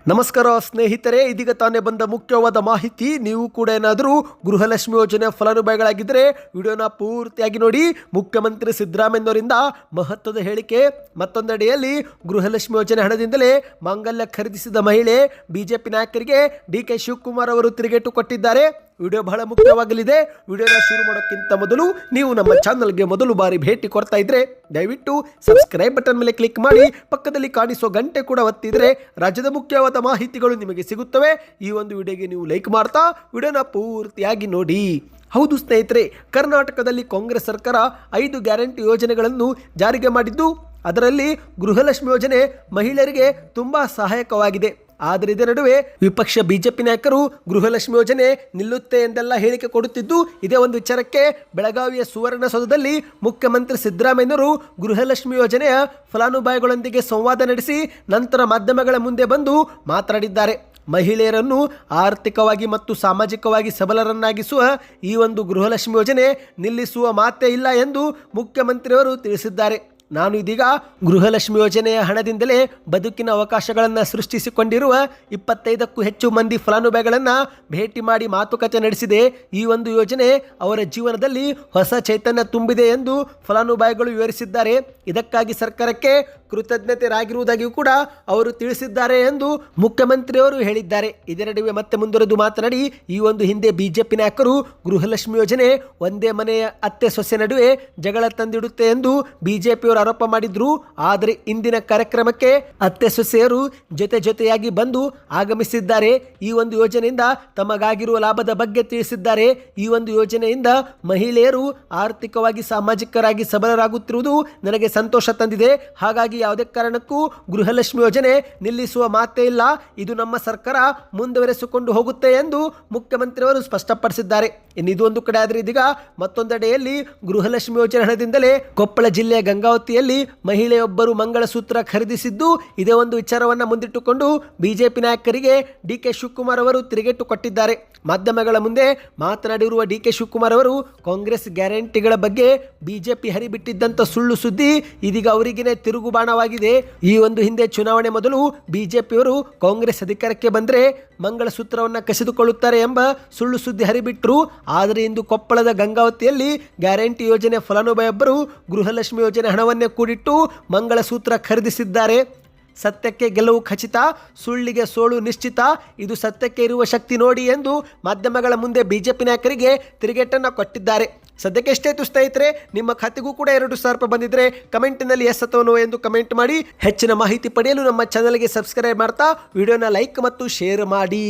ನಮಸ್ಕಾರ ಸ್ನೇಹಿತರೆ, ಇದೀಗ ತಾನೇ ಬಂದ ಮುಖ್ಯವಾದ ಮಾಹಿತಿ. ನೀವು ಕೂಡ ಏನಾದರೂ ಗೃಹಲಕ್ಷ್ಮಿ ಯೋಜನೆ ಫಲಾನುಭವಿಗಳಾಗಿದ್ದರೆ ವಿಡಿಯೋನ ಪೂರ್ತಿಯಾಗಿ ನೋಡಿ. ಮುಖ್ಯಮಂತ್ರಿ ಸಿದ್ದರಾಮಯ್ಯನವರಿಂದ ಮಹತ್ವದ ಹೇಳಿಕೆ. ಮತ್ತೊಂದೆಡೆಯಲ್ಲಿ ಗೃಹಲಕ್ಷ್ಮಿ ಯೋಜನೆ ಹಣದಿಂದಲೇ ಮಾಂಗಲ್ಯ ಖರೀದಿಸಿದ ಮಹಿಳೆ ಬಿಜೆಪಿ ನಾಯಕರಿಗೆ ಡಿ.ಕೆ. ಶಿವಕುಮಾರ್ ಅವರು ತಿರುಗೇಟು ಕೊಟ್ಟಿದ್ದಾರೆ. ವಿಡಿಯೋ ಬಹಳ ಮುಖ್ಯವಾಗಲಿದೆ. ವಿಡಿಯೋನ ಶುರು ಮಾಡೋಕ್ಕಿಂತ ಮೊದಲು ನೀವು ನಮ್ಮ ಚಾನಲ್ಗೆ ಮೊದಲು ಬಾರಿ ಭೇಟಿ ಕೊಡ್ತಾ ಇದ್ರೆ ದಯವಿಟ್ಟು ಸಬ್ಸ್ಕ್ರೈಬ್ ಬಟನ್ ಮೇಲೆ ಕ್ಲಿಕ್ ಮಾಡಿ, ಪಕ್ಕದಲ್ಲಿ ಕಾಣಿಸೋ ಗಂಟೆ ಕೂಡ ಒತ್ತಿದ್ರೆ ರಾಜ್ಯದ ಮುಖ್ಯವಾದ ಮಾಹಿತಿಗಳು ನಿಮಗೆ ಸಿಗುತ್ತವೆ. ಈ ಒಂದು ವಿಡಿಯೋಗೆ ನೀವು ಲೈಕ್ ಮಾಡ್ತಾ ವಿಡಿಯೋನ ಪೂರ್ತಿಯಾಗಿ ನೋಡಿ. ಹೌದು ಸ್ನೇಹಿತರೆ, ಕರ್ನಾಟಕದಲ್ಲಿ ಕಾಂಗ್ರೆಸ್ ಸರ್ಕಾರ 5 ಗ್ಯಾರಂಟಿ ಯೋಜನೆಗಳನ್ನು ಜಾರಿಗೆ ಮಾಡಿದ್ದು, ಅದರಲ್ಲಿ ಗೃಹಲಕ್ಷ್ಮಿ ಯೋಜನೆ ಮಹಿಳೆಯರಿಗೆ ತುಂಬಾ ಸಹಾಯಕವಾಗಿದೆ. ಆದರೆ ಇದರ ನಡುವೆ ವಿಪಕ್ಷ ಬಿಜೆಪಿ ನಾಯಕರು ಗೃಹಲಕ್ಷ್ಮಿ ಯೋಜನೆ ನಿಲ್ಲುತ್ತೆ ಎಂದೆಲ್ಲ ಹೇಳಿಕೆ ಕೊಡುತ್ತಿದ್ದು, ಇದೇ ಒಂದು ವಿಚಾರಕ್ಕೆ ಬೆಳಗಾವಿಯ ಸುವರ್ಣಸೌಧದಲ್ಲಿ ಮುಖ್ಯಮಂತ್ರಿ ಸಿದ್ದರಾಮಯ್ಯನವರು ಗೃಹಲಕ್ಷ್ಮಿ ಯೋಜನೆಯ ಫಲಾನುಭವಿಗಳೊಂದಿಗೆ ಸಂವಾದ ನಡೆಸಿ ನಂತರ ಮಾಧ್ಯಮಗಳ ಮುಂದೆ ಬಂದು ಮಾತನಾಡಿದ್ದಾರೆ. ಮಹಿಳೆಯರನ್ನು ಆರ್ಥಿಕವಾಗಿ ಮತ್ತು ಸಾಮಾಜಿಕವಾಗಿ ಸಬಲರನ್ನಾಗಿಸುವ ಈ ಒಂದು ಗೃಹಲಕ್ಷ್ಮಿ ಯೋಜನೆ ನಿಲ್ಲಿಸುವ ಮಾತೇ ಇಲ್ಲ ಎಂದು ಮುಖ್ಯಮಂತ್ರಿಯವರು ತಿಳಿಸಿದ್ದಾರೆ. ನಾನು ಇದೀಗ ಗೃಹಲಕ್ಷ್ಮಿ ಯೋಜನೆಯ ಹಣದಿಂದಲೇ ಬದುಕಿನ ಅವಕಾಶಗಳನ್ನು ಸೃಷ್ಟಿಸಿಕೊಂಡಿರುವ 25ಕ್ಕೂ ಹೆಚ್ಚು ಮಂದಿ ಫಲಾನುಭವಿಗಳನ್ನು ಭೇಟಿ ಮಾಡಿ ಮಾತುಕತೆ ನಡೆಸಿದೆ. ಈ ಒಂದು ಯೋಜನೆ ಅವರ ಜೀವನದಲ್ಲಿ ಹೊಸ ಚೈತನ್ಯ ತುಂಬಿದೆ ಎಂದು ಫಲಾನುಭವಿಗಳು ವಿವರಿಸಿದ್ದಾರೆ. ಇದಕ್ಕಾಗಿ ಸರ್ಕಾರಕ್ಕೆ ಕೃತಜ್ಞತೆರಾಗಿರುವುದಾಗಿಯೂ ಕೂಡ ಅವರು ತಿಳಿಸಿದ್ದಾರೆ ಎಂದು ಮುಖ್ಯಮಂತ್ರಿಯವರು ಹೇಳಿದ್ದಾರೆ. ಇದರ ನಡುವೆ ಮತ್ತೆ ಮುಂದುವರೆದು ಮಾತನಾಡಿ, ಈ ಒಂದು ಹಿಂದೆ ಬಿಜೆಪಿ ನಾಯಕರು ಗೃಹಲಕ್ಷ್ಮಿ ಯೋಜನೆ ಒಂದೇ ಮನೆಯ ಅತ್ತೆ ಸೊಸೆ ನಡುವೆ ಜಗಳ ತಂದಿಡುತ್ತೆ ಎಂದು ಬಿಜೆಪಿಯವರು ಆರೋಪ ಮಾಡಿದ್ರು. ಆದರೆ ಇಂದಿನ ಕಾರ್ಯಕ್ರಮಕ್ಕೆ ಅತ್ತೆ ಸೊಸೆಯರು ಜೊತೆಯಾಗಿ ಬಂದು ಆಗಮಿಸಿದ್ದಾರೆ. ಈ ಒಂದು ಯೋಜನೆಯಿಂದ ತಮಗಾಗಿರುವ ಲಾಭದ ಬಗ್ಗೆ ತಿಳಿಸಿದ್ದಾರೆ. ಈ ಒಂದು ಯೋಜನೆಯಿಂದ ಮಹಿಳೆಯರು ಆರ್ಥಿಕವಾಗಿ ಸಾಮಾಜಿಕರಾಗಿ ಸಬಲರಾಗುತ್ತಿರುವುದು ನನಗೆ ಸಂತೋಷ ತಂದಿದೆ. ಹಾಗಾಗಿ ಯಾವುದೇ ಕಾರಣಕ್ಕೂ ಗೃಹಲಕ್ಷ್ಮಿ ಯೋಜನೆ ನಿಲ್ಲಿಸುವ ಮಾತೇ ಇಲ್ಲ. ಇದು ನಮ್ಮ ಸರ್ಕಾರ ಮುಂದುವರೆಸಿಕೊಂಡು ಹೋಗುತ್ತೆ ಎಂದು ಮುಖ್ಯಮಂತ್ರಿಯವರು ಸ್ಪಷ್ಟಪಡಿಸಿದ್ದಾರೆ. ಇನ್ನು ಇದು ಒಂದು ಕಡೆ ಆದರೆ, ಇದೀಗ ಮತ್ತೊಂದೆಡೆಯಲ್ಲಿ ಗೃಹಲಕ್ಷ್ಮಿ ಯೋಜನೆ ಹಣದಿಂದಲೇ ಕೊಪ್ಪಳ ಜಿಲ್ಲೆಯ ಗಂಗಾವತಿಯಲ್ಲಿ ಮಹಿಳೆಯೊಬ್ಬರು ಮಂಗಳಸೂತ್ರ ಖರೀದಿಸಿದ್ದು, ಇದೇ ಒಂದು ವಿಚಾರವನ್ನು ಮುಂದಿಟ್ಟುಕೊಂಡು ಬಿಜೆಪಿ ನಾಯಕರಿಗೆ ಡಿ.ಕೆ. ಶಿವಕುಮಾರ್ ಅವರು ತಿರುಗೇಟು ಕೊಟ್ಟಿದ್ದಾರೆ. ಮಾಧ್ಯಮಗಳ ಮುಂದೆ ಮಾತನಾಡಿರುವ ಡಿ.ಕೆ. ಶಿವಕುಮಾರ್ ಅವರು ಕಾಂಗ್ರೆಸ್ ಗ್ಯಾರಂಟಿಗಳ ಬಗ್ಗೆ ಬಿಜೆಪಿ ಹರಿಬಿಟ್ಟಿದ್ದಂಥ ಸುಳ್ಳು ಸುದ್ದಿ ಇದೀಗ ಅವರಿಗೇನೆ ತಿರುಗುಬಾಣವಾಗಿದೆ. ಈ ಒಂದು ಹಿಂದೆ ಚುನಾವಣೆ ಮೊದಲು ಬಿಜೆಪಿಯವರು ಕಾಂಗ್ರೆಸ್ ಅಧಿಕಾರಕ್ಕೆ ಬಂದರೆ ಮಂಗಳಸೂತ್ರವನ್ನು ಕಸಿದುಕೊಳ್ಳುತ್ತಾರೆ ಎಂಬ ಸುಳ್ಳು ಸುದ್ದಿ ಹರಿಬಿಟ್ಟರು. ಆದರೆ ಇಂದು ಕೊಪ್ಪಳದ ಗಂಗಾವತಿಯಲ್ಲಿ ಗ್ಯಾರಂಟಿ ಯೋಜನೆ ಫಲಾನುಭವಿಯೊಬ್ಬರು ಗೃಹಲಕ್ಷ್ಮಿ ಯೋಜನೆ ಹಣವನ್ನೇ ಕೂಡಿಟ್ಟು ಮಂಗಳಸೂತ್ರ ಖರೀದಿಸಿದ್ದಾರೆ. ಸತ್ಯಕ್ಕೆ ಗೆಲುವು ಖಚಿತ, ಸುಳ್ಳಿಗೆ ಸೋಲು ನಿಶ್ಚಿತ. ಇದು ಸತ್ಯಕ್ಕೆ ಇರುವ ಶಕ್ತಿ ನೋಡಿ ಎಂದು ಮಾಧ್ಯಮಗಳ ಮುಂದೆ ಬಿಜೆಪಿ ನಾಯಕರಿಗೆ ತಿರುಗೇಟನ್ನು ಕೊಟ್ಟಿದ್ದಾರೆ. ಸದ್ಯಕ್ಕೆ ಎಷ್ಟಾಯಿತು ಸ್ನೇಹಿತರೆ, ನಿಮ್ಮ ಖಾತೆಗೂ ಕೂಡ 2,000 ರೂಪಾಯಿ ಬಂದಿದ್ರೆ ಕಮೆಂಟಿನಲ್ಲಿ ಎಸ್ ಅಥವಾ ನೋ ಎಂದು ಕಮೆಂಟ್ ಮಾಡಿ. ಹೆಚ್ಚಿನ ಮಾಹಿತಿ ಪಡೆಯಲು ನಮ್ಮ ಚಾನಲ್ಗೆ ಸಬ್ಸ್ಕ್ರೈಬ್ ಮಾಡ್ತಾ ವಿಡಿಯೋನ ಲೈಕ್ ಮತ್ತು ಶೇರ್ ಮಾಡಿ.